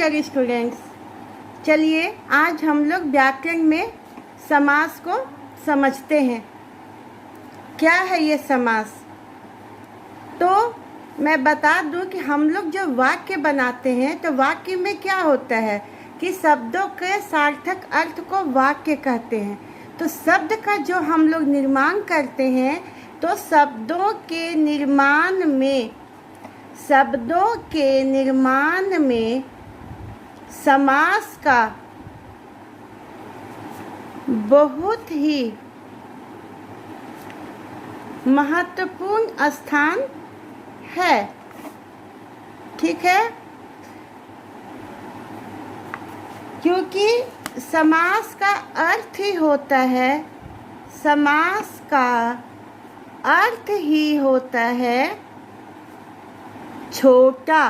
Dear students, चलिए आज हम लोग व्याकरण में समास को समझते हैं। क्या है ये समास? तो मैं बता दूं कि हम लोग जो वाक्य बनाते हैं तो वाक्य में क्या होता है कि शब्दों के सार्थक अर्थ को वाक्य कहते हैं। तो शब्द का जो हम लोग निर्माण करते हैं तो शब्दों के निर्माण में समास का बहुत ही महत्वपूर्ण स्थान है। ठीक है, क्योंकि समास का अर्थ ही होता है, समास का अर्थ ही होता है छोटा,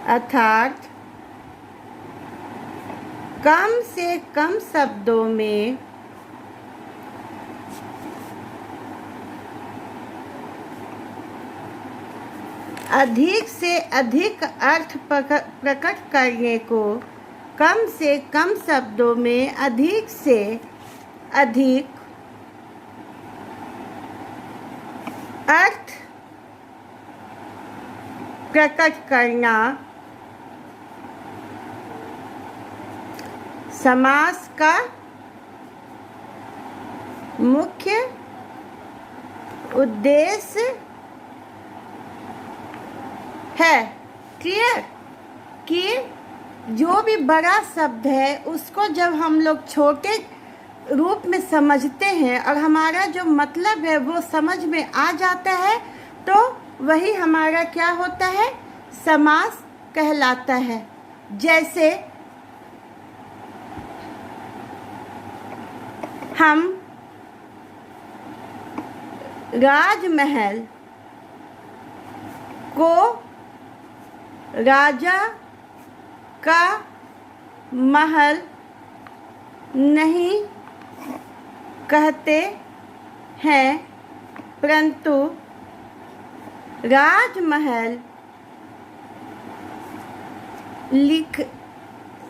अर्थात कम से कम शब्दों में अधिक से अधिक अर्थ प्रकट करने को, कम से कम शब्दों में अधिक से अधिक अर्थ प्रकट करना समास का मुख्य उद्देश्य है। क्लियर? कि जो भी बड़ा शब्द है उसको जब हम लोग छोटे रूप में समझते हैं और हमारा जो मतलब है वो समझ में आ जाता है तो वही हमारा क्या होता है, समास कहलाता है। जैसे हम राजमहल को राजा का महल नहीं कहते हैं, परंतु राजमहल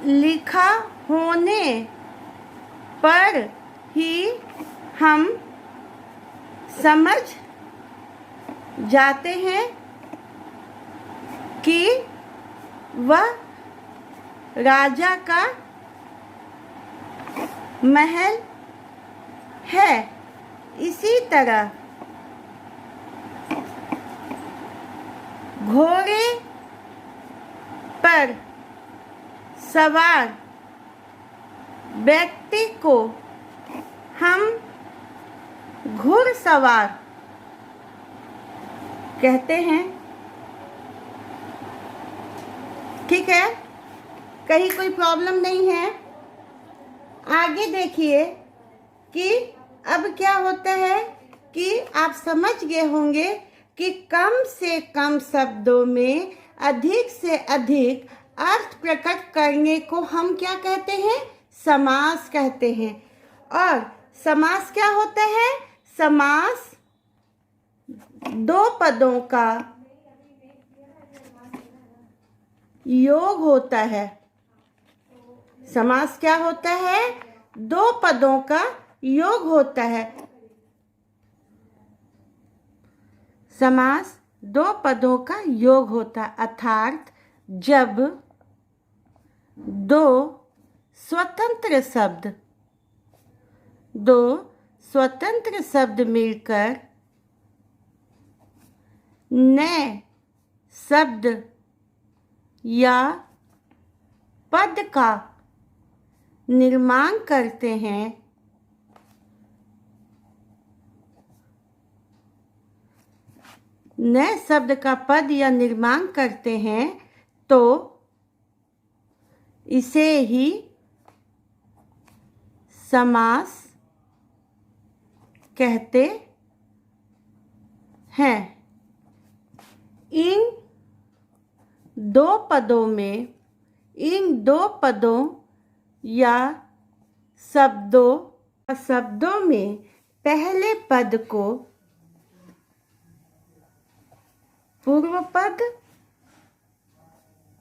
लिखा होने पर ही हम समझ जाते हैं कि वह राजा का महल है। इसी तरह घोड़े पर सवार व्यक्ति को हम घुड़सवार कहते हैं। ठीक है, कहीं कोई प्रॉब्लम नहीं है। आगे देखिए कि अब क्या होता है कि आप समझ गए होंगे कि कम से कम शब्दों में अधिक से अधिक अर्थ प्रकट करने को हम क्या कहते हैं, समास कहते हैं। और समास क्या होता है? समास दो पदों का योग होता है। समास क्या होता है? दो पदों का योग होता है। समास दो पदों का योग होता है, अर्थात जब दो स्वतंत्र शब्द मिलकर नए शब्द या पद का निर्माण करते हैं, नए शब्द का पद या निर्माण करते हैं तो इसे ही समास कहते हैं। इन दो पदों या शब्दों में पहले पद को पूर्व पद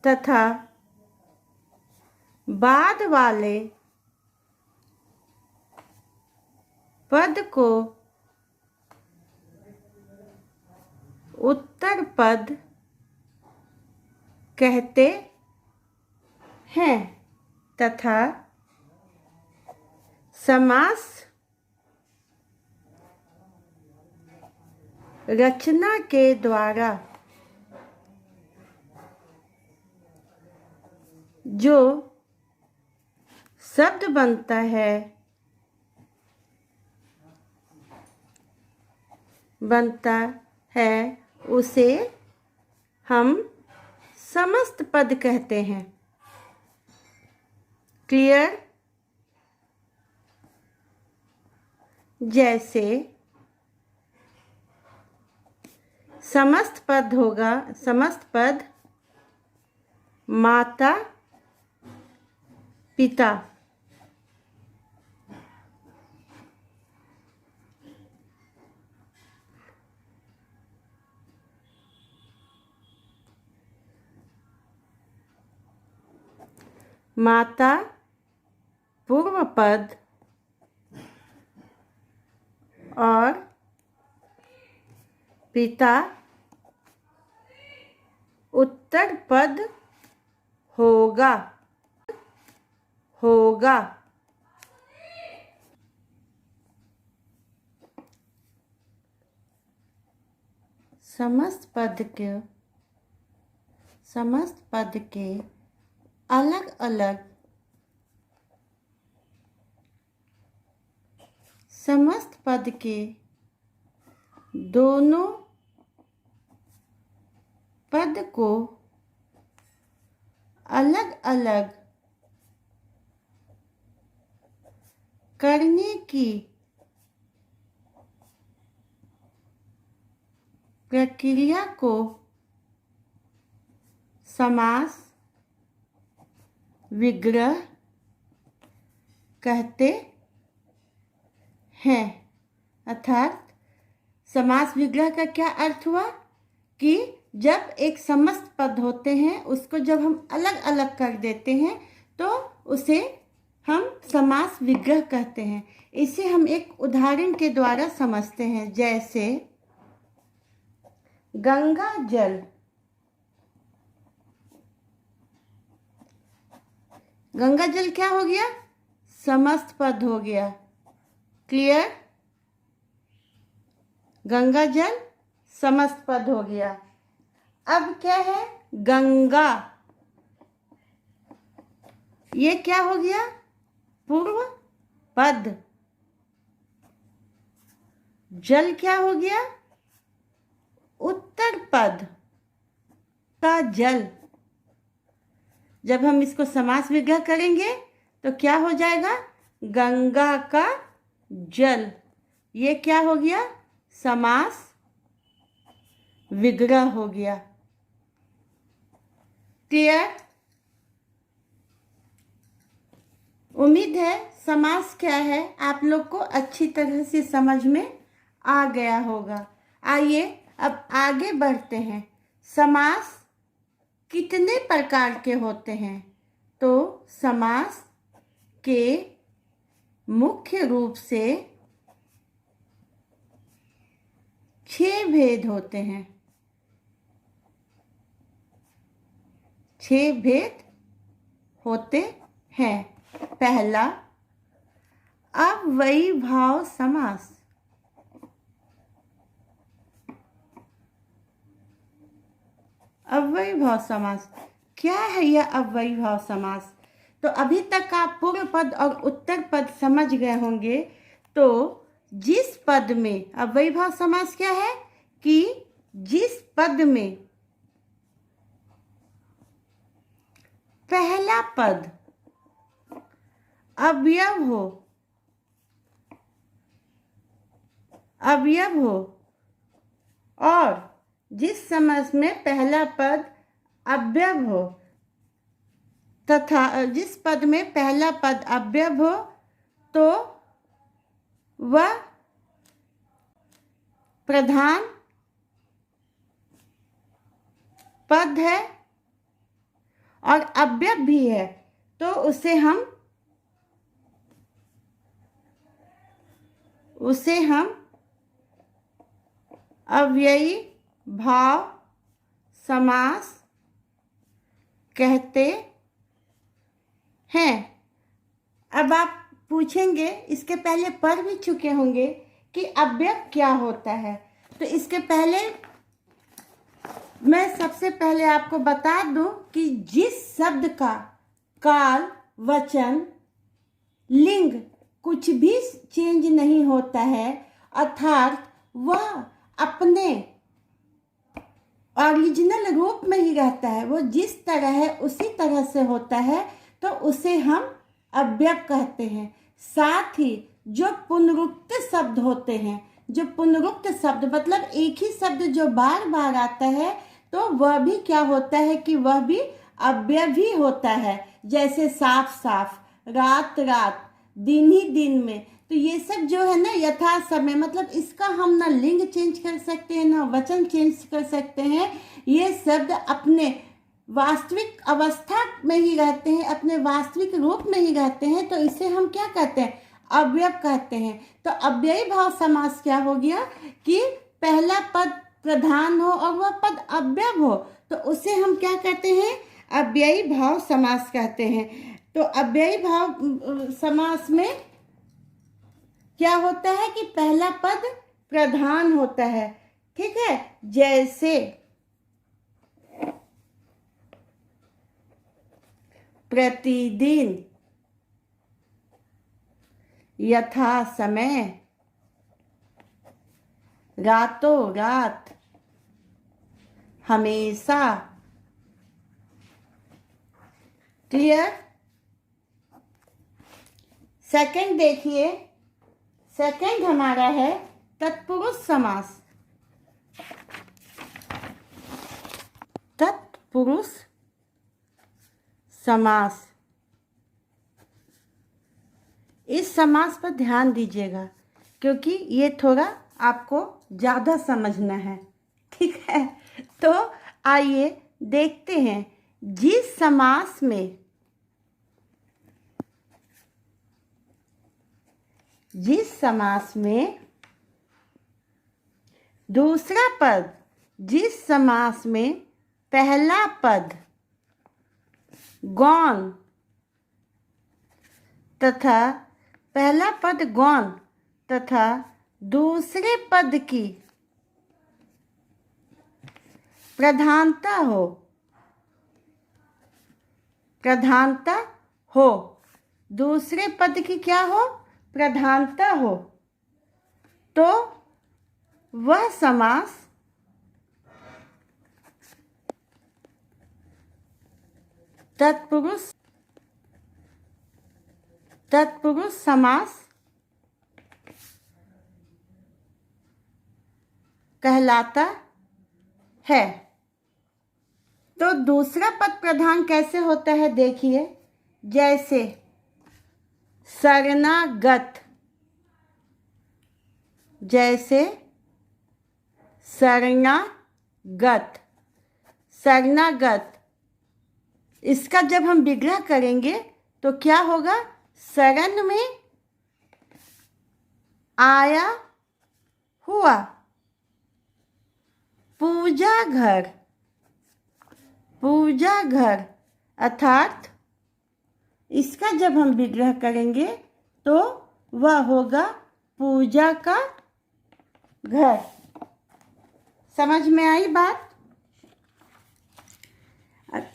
तथा बाद वाले पद को उत्तर पद कहते हैं तथा समास रचना के द्वारा जो शब्द बनता है उसे हम समस्त पद कहते हैं। क्लियर? जैसे समस्त पद होगा, समस्त पद माता पिता, माता पूर्व पद और पिता उत्तर पद होगा। समस्त पद के अलग अलग समस्त पद के दोनों पद को अलग अलग करने की प्रक्रिया को समास विग्रह कहते हैं। अर्थात समास विग्रह का क्या अर्थ हुआ कि जब एक समस्त पद होते हैं उसको जब हम अलग अलग कर देते हैं तो उसे हम समास विग्रह कहते हैं। इसे हम एक उदाहरण के द्वारा समझते हैं। जैसे गंगा जल, गंगा जल क्या हो गया? समस्त पद हो गया। क्लियर? गंगा जल समस्त पद हो गया। अब क्या है? गंगा, ये क्या हो गया? पूर्व पद। जल क्या हो गया? उत्तर पद का जल। जब हम इसको समास विग्रह करेंगे तो क्या हो जाएगा? गंगा का जल। ये क्या हो गया? समास विग्रह हो गया। क्लियर? उम्मीद है समास क्या है आप लोग को अच्छी तरह से समझ में आ गया होगा। आइए अब आगे बढ़ते हैं। समास कितने प्रकार के होते हैं? तो समास के मुख्य रूप से 6 भेद होते हैं। 6 भेद होते हैं। पहला, अव्ययीभाव समास। अव्ययीभाव समास क्या है? यह अव्ययीभाव समास तो अभी तक आप पूर्व पद और उत्तर पद समझ गए होंगे। तो जिस पद में अव्ययीभाव समास क्या है कि जिस पद में पहला पद अवयव हो और जिस समास में पहला पद अव्यव हो तथा जिस पद में पहला पद अव्यव हो तो वह प्रधान पद है और अव्यय भी है, तो उसे हम अव्ययी भाव समास कहते हैं। अब आप पूछेंगे, इसके पहले पढ़ भी चुके होंगे कि अव्यय क्या होता है। तो इसके पहले मैं सबसे पहले आपको बता दूं कि जिस शब्द का काल, वचन, लिंग कुछ भी चेंज नहीं होता है, अर्थात वह अपने ओरिजिनल रूप में ही रहता है, वो जिस तरह है उसी तरह से होता है, तो उसे हम अव्यय कहते हैं। साथ ही जो पुनरुक्त शब्द होते हैं, जो पुनरुक्त शब्द मतलब एक ही शब्द जो बार बार आता है, तो वह भी क्या होता है कि वह भी अव्यय भी होता है। जैसे साफ साफ, रात रात, दिन ही दिन में। तो ये सब जो है ना यथा समय, मतलब इसका हम ना लिंग चेंज कर सकते हैं ना वचन चेंज कर सकते हैं। ये शब्द अपने वास्तविक अवस्था में ही रहते हैं, अपने वास्तविक रूप में ही रहते हैं, तो इसे हम क्या कहते हैं? अव्यय कहते हैं। तो अव्ययी भाव समास क्या हो गया कि पहला पद प्रधान हो और वह पद अव्यय हो, तो उसे हम क्या कहते हैं? अव्ययी भाव समास कहते हैं। तो अव्ययी भाव समास में क्या होता है कि पहला पद प्रधान होता है। ठीक है, जैसे प्रतिदिन, यथा समय, रातों रात, हमेशा। क्लियर? सेकंड देखिए, सेकंड हमारा है तत्पुरुष समास। तत्पुरुष समास, इस समास पर ध्यान दीजिएगा क्योंकि ये थोड़ा आपको ज़्यादा समझना है। ठीक है, तो आइए देखते हैं। जिस समास में दूसरा पद, जिस समास में पहला पद गौण तथा दूसरे पद की प्रधानता हो, दूसरे पद की क्या हो? प्रधानता हो, तो वह समास तत्पुरुष समास कहलाता है। तो दूसरा पद प्रधान कैसे होता है देखिए, जैसे शरणागत, शरणागत, इसका जब हम विग्रह करेंगे तो क्या होगा? शरण में आया हुआ, पूजा घर, अर्थात इसका जब हम विग्रह करेंगे तो वह होगा पूजा का घर। समझ में आई बात?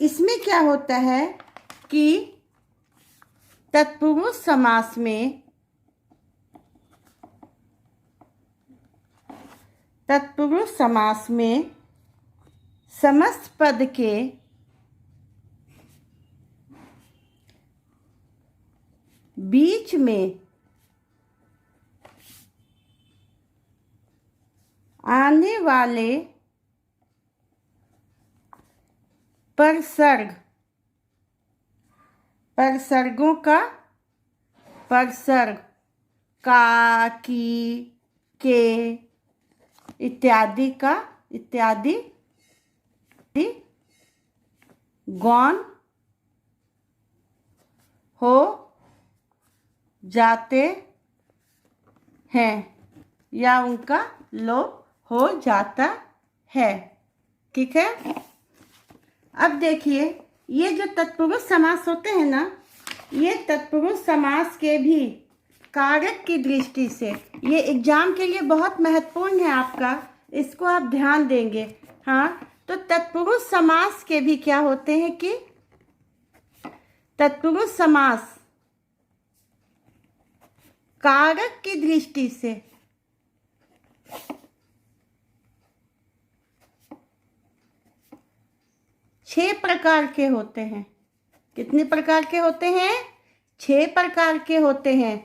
इसमें क्या होता है कि तत्पुरुष समास में समस्त पद के बीच में आने वाले परसर्गों का परसर्ग का, की, के इत्यादि गौण हो जाते हैं या उनका लोप हो जाता है। ठीक है। अब देखिए, ये जो तत्पुरुष समास होते हैं ना, ये तत्पुरुष समास के भी कारक की दृष्टि से ये एग्जाम के लिए बहुत महत्वपूर्ण है आपका, इसको आप ध्यान देंगे। हाँ, तो तत्पुरुष समास के भी क्या होते हैं कि तत्पुरुष समास कारक की दृष्टि से छह प्रकार के होते हैं। कितने प्रकार के होते हैं? 6 प्रकार के होते हैं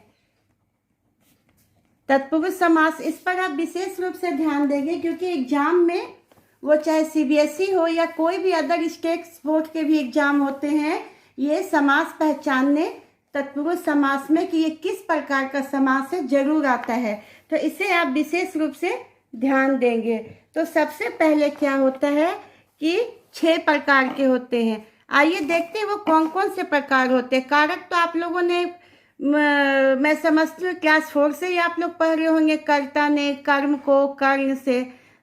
तत्पुरुष समास। इस पर आप विशेष रूप से ध्यान देंगे, क्योंकि एग्जाम में वो चाहे सीबीएसई हो या कोई भी अदर स्टेट बोर्ड के भी एग्जाम होते हैं, ये समास पहचानने तत्पुरुष समास में कि ये किस प्रकार का समास है जरूर आता है। तो इसे आप विशेष रूप से ध्यान देंगे। तो सबसे पहले क्या होता है कि 6 प्रकार के होते हैं। आइए देखते हैं वो कौन कौन से प्रकार होते हैं। कारक तो आप लोगों ने मैं समझती हूँ क्लास 4 से ही आप लोग पढ़ रहे होंगे, कर्ता ने कर्म को कर्ण से।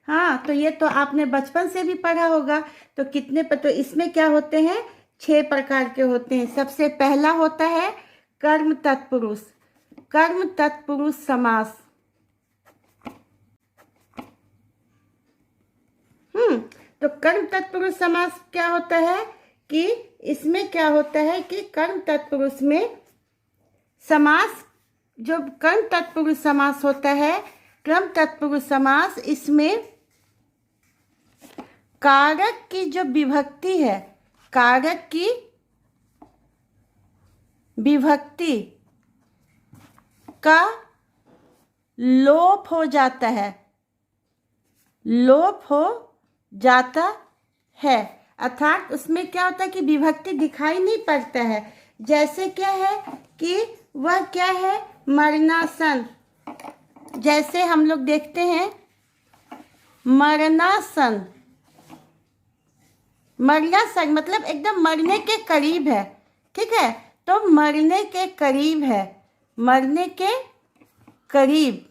हाँ, तो ये तो आपने बचपन से भी पढ़ा होगा। तो कितने पर, तो इसमें क्या होते हैं? 6 प्रकार के होते हैं। सबसे पहला होता है कर्म तत्पुरुष, कर्म तत्पुरुष समास। तो कर्म तत्पुरुष समास क्या होता है कि इसमें क्या होता है कि कर्म तत्पुरुष में समास, जो कर्म तत्पुरुष समास होता है, कर्म तत्पुरुष समास, इसमें कारक की जो विभक्ति है, कारक की विभक्ति का लोप हो जाता है, लोप हो जाता है। अर्थात उसमें क्या होता है कि विभक्ति दिखाई नहीं पड़ता है। जैसे क्या है कि वह क्या है? मरणासन। जैसे हम लोग देखते हैं मरणासन, मरणासन मतलब एकदम मरने के करीब है। ठीक है, तो मरने के करीब है, मरने के करीब।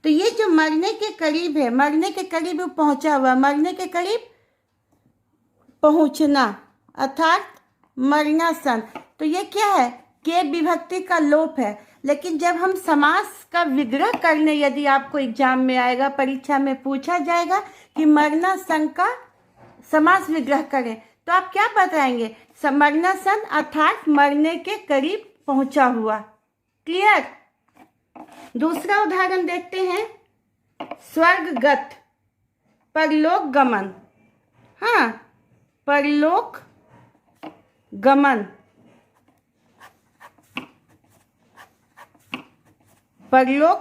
तो ये जो मरने के करीब है, मरने के करीब पहुंचा हुआ, मरने के करीब पहुंचना, अर्थात मरणासन। तो ये क्या है? के विभक्ति का लोप है। लेकिन जब हम समास का विग्रह करने, यदि आपको एग्जाम में आएगा, परीक्षा में पूछा जाएगा कि मरणासन का समास विग्रह करें, तो आप क्या बताएंगे? मरणासन अर्थात मरने के करीब पहुंचा हुआ। क्लियर? दूसरा उदाहरण देखते हैं, स्वर्गगत, परलोक गमन। हाँ, परलोक गमन, परलोक,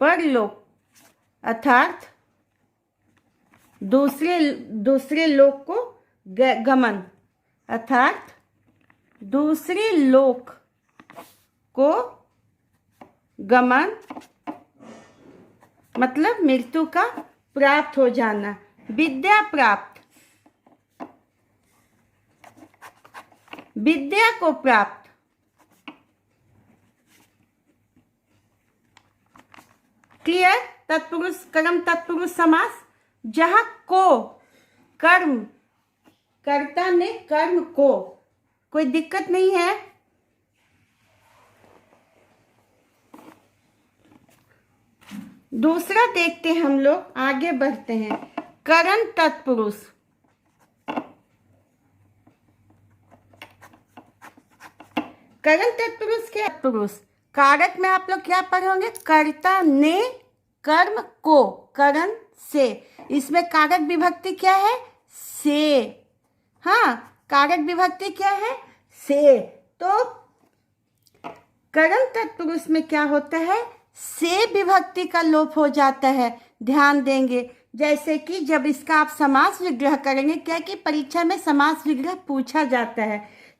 परलोक अर्थात दूसरे लोक को गमन, अर्थात दूसरे लोक को गमन मतलब मृत्यु का प्राप्त हो जाना। विद्या प्राप्त, विद्या को प्राप्त। क्लियर? तत्पुरुष, कर्म तत्पुरुष समास, जहां को कर्म, कर्ता ने कर्म को, कोई दिक्कत नहीं है। दूसरा देखते हैं, हम लोग आगे बढ़ते हैं, करण तत्पुरुष। करण तत्पुरुष के तत्पुरुष कारक में आप लोग क्या पढ़ोगे? कर्ता ने कर्म को, करण से। इसमें कारक विभक्ति क्या है? से। हाँ, कारक विभक्ति क्या है? से। तो करण तत्पुरुष में क्या होता है? से विभक्ति का लोप हो जाता है। ध्यान देंगे, जैसे कि जब इसका आप समास विग्रह करेंगे, क्या कि परीक्षा में समास विग्रह पूछा जाता है।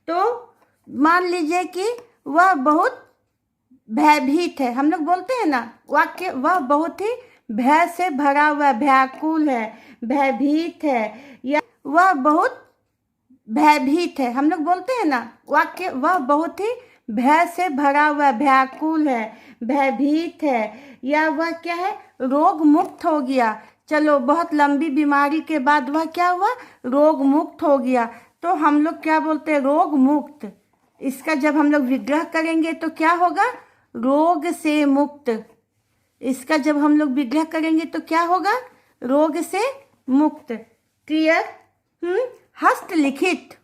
तो मान लीजिए कि वह बहुत भयभीत है, हम लोग बोलते हैं ना वाक्य, वह बहुत ही भय से भरा हुआ, व्याकुल है, भयभीत है, या वह बहुत भयभीत है। हम लोग बोलते हैं ना वाक्य, वह बहुत ही भय से भरा हुआ, व्याकुल है, भयभीत है, या वह क्या है, रोग मुक्त हो गया। चलो, बहुत लंबी बीमारी के बाद वह क्या हुआ, रोग मुक्त हो गया। तो हम लोग क्या बोलते हैं, रोग मुक्त। इसका जब हम लोग विग्रह करेंगे तो क्या होगा, रोग से मुक्त। इसका जब हम लोग विग्रह करेंगे तो क्या होगा, रोग से मुक्त। क्लियर? हस्तलिखित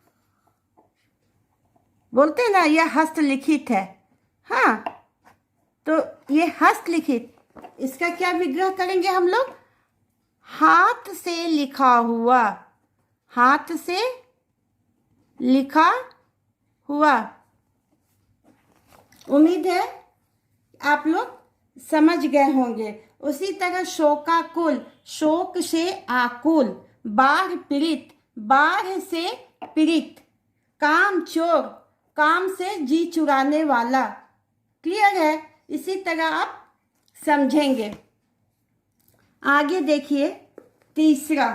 बोलते हैं ना, यह हस्तलिखित है। हाँ, तो ये हस्तलिखित, इसका क्या विग्रह करेंगे हम लोग, हाथ से लिखा हुआ, हाथ से लिखा हुआ। उम्मीद है आप लोग समझ गए होंगे। उसी तरह शोकाकुल, शोक से आकुल, बाढ़ पीड़ित, बाढ़ से पीड़ित, काम चोर, काम से जी चुराने वाला। क्लियर है? इसी तरह आप समझेंगे। आगे देखिए, तीसरा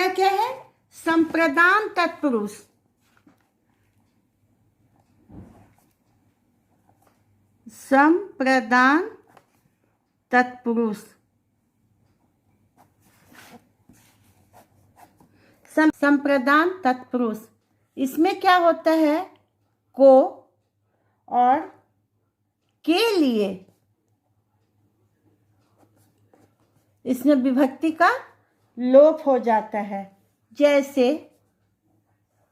क्या है, संप्रदान तत्पुरुष। संप्रदान तत्पुरुष, संप्रदान तत्पुरुष, इसमें क्या होता है, को और के लिए, इसमें विभक्ति का लोप हो जाता है। जैसे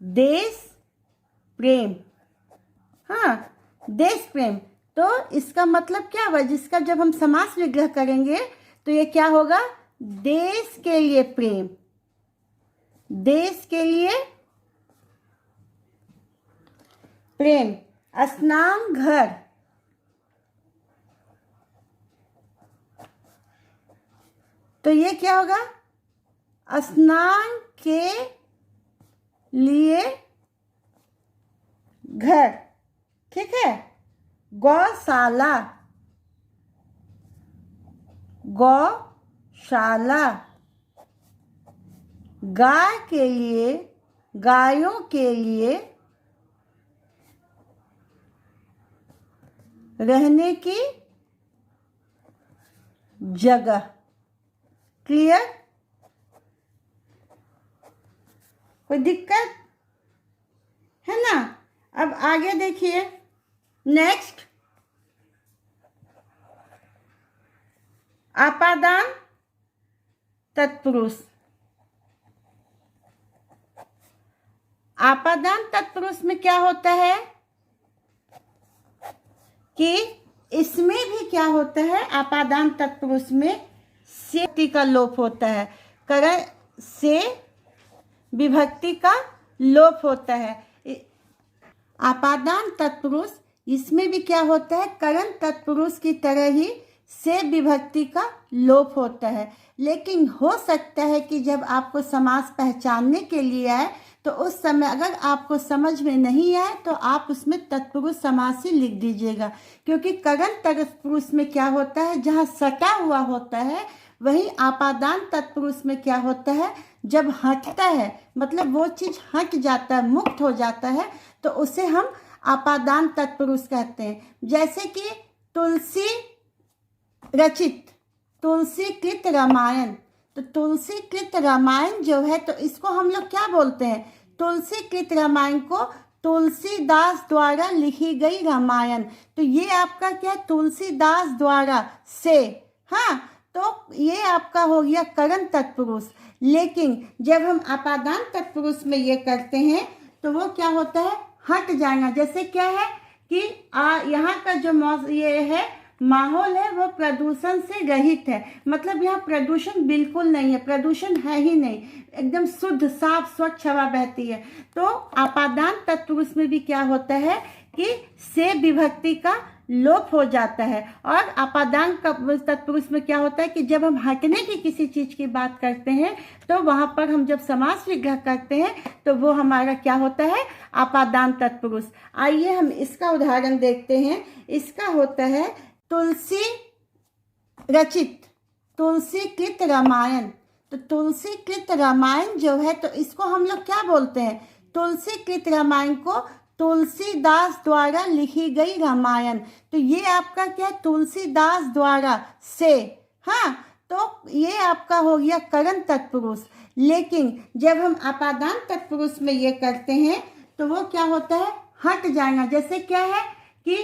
देश प्रेम, हाँ, देश प्रेम, तो इसका मतलब क्या हुआ, जिसका जब हम समास विग्रह करेंगे तो ये क्या होगा, देश के लिए प्रेम, देश के लिए प्रेम। स्नान घर, तो ये क्या होगा, स्नान के लिए घर। ठीक है? गौशाला, गौशाला, गाय के लिए, गायों के लिए रहने की जगह। क्लियर? कोई दिक्कत है ना? अब आगे देखिए, नेक्स्ट, आपादान तत्पुरुष। आपादान तत्पुरुष में क्या होता है कि इसमें भी क्या होता है, आपादान तत्पुरुष में से का लोप होता है, करण से विभक्ति का लोप होता है। आपादान तत्पुरुष, इसमें भी क्या होता है, करण तत्पुरुष की तरह ही से विभक्ति का लोप होता है। लेकिन हो सकता है कि जब आपको समास पहचानने के लिए आए तो उस समय अगर आपको समझ में नहीं आए तो आप उसमें तत्पुरुष समास ही लिख दीजिएगा, क्योंकि करण तत्पुरुष में क्या होता है, जहाँ सटा हुआ होता है, वहीं आपादान तत्पुरुष में क्या होता है, जब हटता है, मतलब वो चीज़ हट जाता है, मुक्त हो जाता है, तो उसे हम आपादान तत्पुरुष कहते हैं। जैसे कि तुलसी रचित, तुलसीकृत रामायण, तो तुलसीकृत रामायण जो है, तो इसको हम लोग क्या बोलते हैं, तुलसीकृत रामायण को तुलसीदास द्वारा लिखी गई रामायण। तो ये आपका क्या, तुलसीदास द्वारा से, हाँ, तो ये आपका हो गया करण तत्पुरुष। लेकिन जब हम आपादान तत्पुरुष में ये करते हैं तो वो क्या होता है, हट जाना। जैसे क्या है कि यहाँ का जो ये है माहौल है वो प्रदूषण से रहित है, मतलब यहाँ प्रदूषण बिल्कुल नहीं है, प्रदूषण है ही नहीं, एकदम शुद्ध साफ स्वच्छ हवा बहती है। तो आपादान तत्पुरुष में भी क्या होता है कि से विभक्ति का लोप हो जाता है। और आपादान तत्पुरुष में क्या होता है कि जब हम हटने की किसी चीज की बात करते हैं तो वहां पर हम जब समास विग्रह करते हैं तो वो हमारा क्या होता है, आपादान तत्पुरुष। आइए हम इसका उदाहरण देखते हैं। इसका होता है तुलसी रचित तुलसी कृत रामायण। तो तुलसी कृत रामायण जो है, तो इसको हम लोग क्या बोलते हैं? तुलसी कृत रामायण को तुलसीदास द्वारा लिखी गई रामायण। तो ये आपका क्या, तुलसीदास द्वारा से, हाँ, तो ये आपका हो गया करण तत्पुरुष। लेकिन जब हम अपादान तत्पुरुष में ये करते हैं तो वो क्या होता है, हट जाएगा। जैसे क्या है कि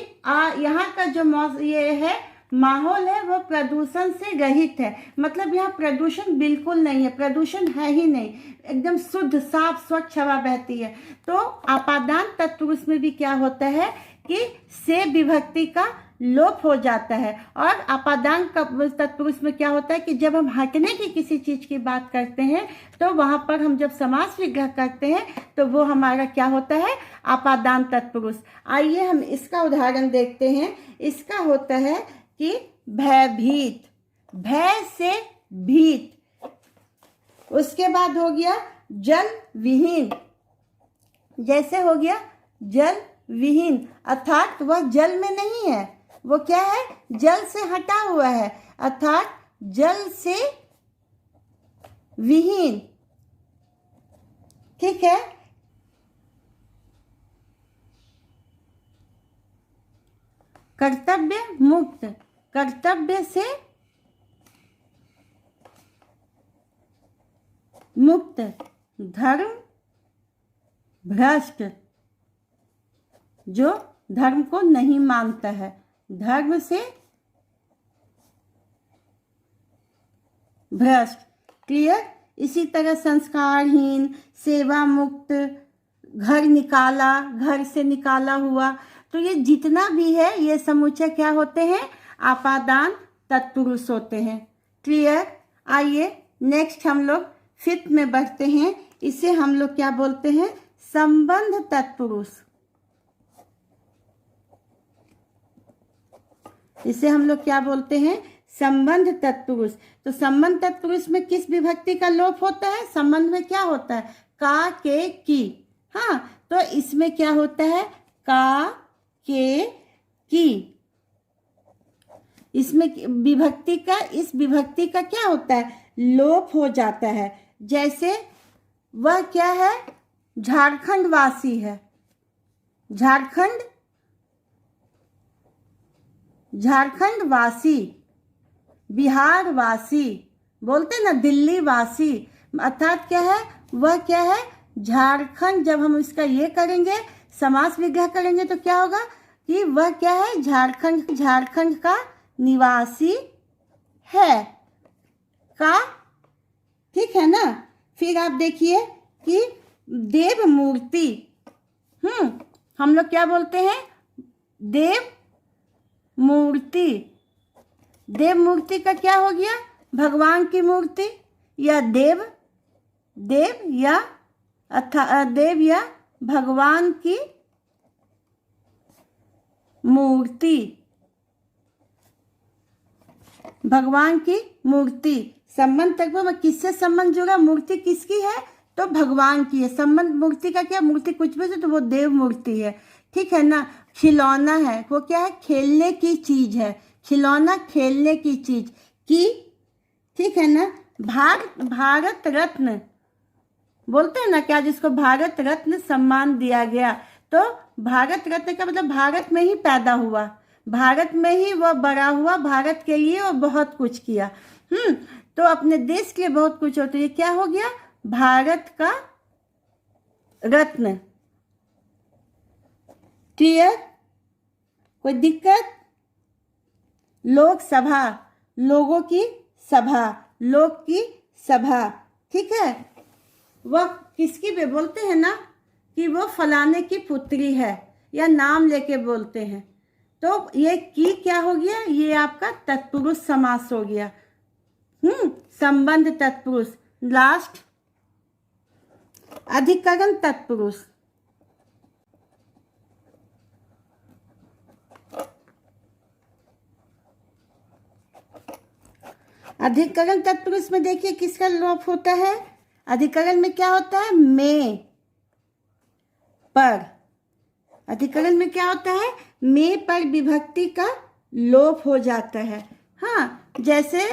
यहाँ का जो ये है माहौल है वो प्रदूषण से रहित है, मतलब यहाँ प्रदूषण बिल्कुल नहीं है, प्रदूषण है ही नहीं, एकदम शुद्ध साफ स्वच्छ हवा बहती है। तो आपादान तत्पुरुष में भी क्या होता है कि से विभक्ति का लोप हो जाता है। और आपादान तत्पुरुष में क्या होता है कि जब हम हटने की किसी चीज की बात करते हैं तो वहां पर हम जब समास विग्रह करते हैं तो वो हमारा क्या होता है, आपादान तत्पुरुष। आइए हम इसका उदाहरण देखते हैं। इसका होता है कि भयभीत, भय से भीत। उसके बाद हो गया जल विहीन, जैसे हो गया जल विहीन, अर्थात वह जल में नहीं है, वो क्या है, जल से हटा हुआ है, अर्थात जल से विहीन। ठीक है। कर्तव्य मुक्त, कर्तव्य से मुक्त। धर्म भ्रष्ट, जो धर्म को नहीं मानता है, धर्म से भ्रष्ट। क्लियर। इसी तरह संस्कारहीन, सेवा मुक्त, घर निकाला, घर से निकाला हुआ। तो ये जितना भी है ये समूचे क्या होते हैं, आपादान तत्पुरुष होते हैं। क्लियर। आइए नेक्स्ट हम लोग 5th में बढ़ते हैं। इसे हम लोग क्या बोलते हैं, संबंध तत्पुरुष। इसे हम लोग क्या बोलते हैं, संबंध तत्पुरुष। तो संबंध तत्पुरुष में किस विभक्ति का लोप होता है, संबंध में क्या होता है, का के की। हाँ, तो इसमें क्या होता है, का के की। इसमें विभक्ति का, इस विभक्ति का क्या होता है, लोप हो जाता है। जैसे वह क्या है, झारखंड वासी है, झारखंड, झारखंड वासी, बिहार वासी, बोलते ना दिल्ली वासी, अर्थात क्या है, वह क्या है, झारखंड। जब हम इसका ये करेंगे, समास विग्रह करेंगे तो क्या होगा कि वह क्या है, झारखंड, झारखंड का निवासी है का। ठीक है ना। फिर आप देखिए कि देव मूर्ति, हम लोग क्या बोलते हैं, देव मूर्ति। देव मूर्ति का क्या हो गया, भगवान की मूर्ति, या देव, देव या देव या भगवान की मूर्ति, भगवान की मूर्ति। संबंध तक में किससे संबंध जुड़ा, मूर्ति किसकी है, तो भगवान की है। संबंध मूर्ति का क्या, मूर्ति कुछ भी तो वो देव मूर्ति है। ठीक है ना। खिलौना है, वो क्या है, खेलने की चीज है, खिलौना खेलने की चीज की। ठीक है ना। भारत रत्न बोलते हैं ना क्या, जिसको भारत रत्न सम्मान दिया गया। तो भारत रत्न का मतलब भारत में ही पैदा हुआ, भारत में ही वह बड़ा हुआ, भारत के लिए वो बहुत कुछ किया। तो अपने देश के लिए बहुत कुछ होता है। ये क्या हो गया, भारत का रत्न। क्लियर। कोई दिक्कत। लोकसभा, लोगों की सभा, लोक की सभा। ठीक है। वह किसकी भी बोलते हैं ना कि वो फलाने की पुत्री है, या नाम लेके बोलते हैं। तो ये की क्या हो गया, ये आपका तत्पुरुष समास हो गया। संबंध तत्पुरुष। लास्ट अधिकरण तत्पुरुष। अधिकरण तत्पुरुष में देखिए किसका लोप होता है, अधिकरण में क्या होता है, में, पर। अधिकरण में क्या होता है, में पर विभक्ति का लोप हो जाता है। हाँ, जैसे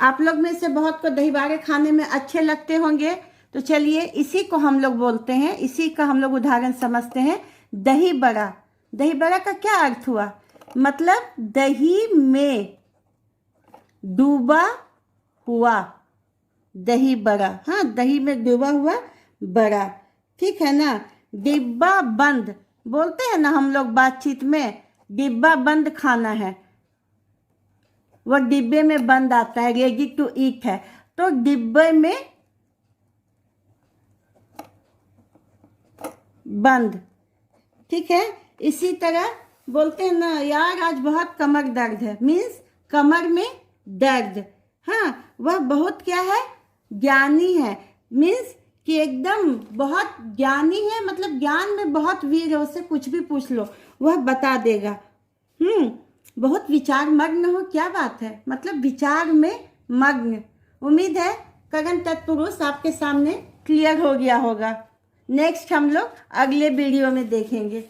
आप लोग में से बहुत को दही बड़े खाने में अच्छे लगते होंगे, तो चलिए इसी को हम लोग बोलते हैं, इसी का हम लोग उदाहरण समझते हैं, दही बड़ा। दही बड़ा का क्या अर्थ हुआ? मतलब दही में डूबा हुआ दही बड़ा। हाँ, दही में डूबा हुआ बड़ा, ठीक है ना। डिब्बा बंद बोलते हैं ना हम लोग बातचीत में, डिब्बा बंद खाना है, वो डिब्बे में बंद आता है, रेडी टू ईट है, तो डिब्बे में बंद, ठीक है। इसी तरह बोलते हैं ना, यार आज बहुत कमर दर्द है, मीन्स कमर में दर्द। हाँ, वह बहुत क्या है? ज्ञानी है, मीन्स कि एकदम बहुत ज्ञानी है, मतलब ज्ञान में बहुत वीर है, उससे कुछ भी पूछ लो वह बता देगा। बहुत विचार मग्न हो, क्या बात है, मतलब विचार में मग्न। उम्मीद है करण तत्पुरुष आपके सामने क्लियर हो गया होगा। नेक्स्ट हम लोग अगले वीडियो में देखेंगे।